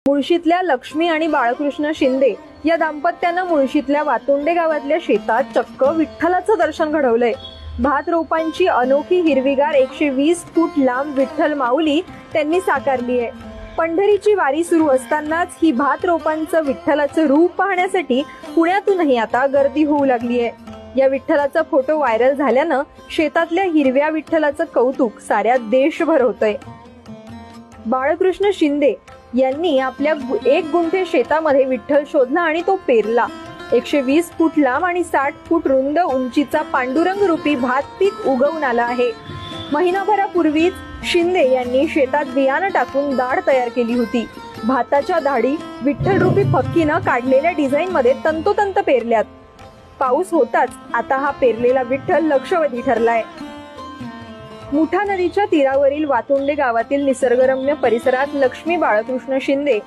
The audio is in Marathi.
मुळशीतल्या लक्ष्मी आणि बाळकृष्ण शिंदे या दाम्पत्यानं मुळशीतल्या वातुंडे गावातल्या शेतात चक्क विठ्ठलाचं दर्शन घडवलंय। भात रोपांची अनोखी हिरवीगार 120 फूट लांब विठ्ठल माऊली त्यांनी साकारली आहे। पंढरीची वारी सुरू असतानाच ही भात रोपांचं विठ्ठलाचं रूप पाहण्यासाठी पुण्यातूनही आता गर्दी होऊ लागली आहे। या विठ्ठलाचा फोटो व्हायरल झाल्यानं शेतातल्या हिरव्या विठ्ठलाचं कौतुक साऱ्या देशभर होतंय। बाळकृष्ण शिंदे यांनी आपल्या 1 गुंठे शेतामध्ये विठ्ठल शोधला आणि तो पेरला। 120 फूट लांब आणि 60 फूट रुंद उंचीचा पांडुरंग रूपी भात पीक उगवून आला आहे। महिनाभरापूर्वीच शिंदे यांनी शेतात बियाणं टाकून दाढ तयार केली होती। भाताच्या दाढी विठ्ठल रूपी फक्कीनं काढलेल्या डिझाईन मध्ये तंतोतंत पेरल्यात। पाऊस होताच आता हा पेरलेला विठ्ठल लक्षवेधी ठरलाय। मुठा नदीच्या तीरावरील वातुंडे गावातील निसर्गरम्य परिसरात लक्ष्मी बाळकृष्ण शिंदे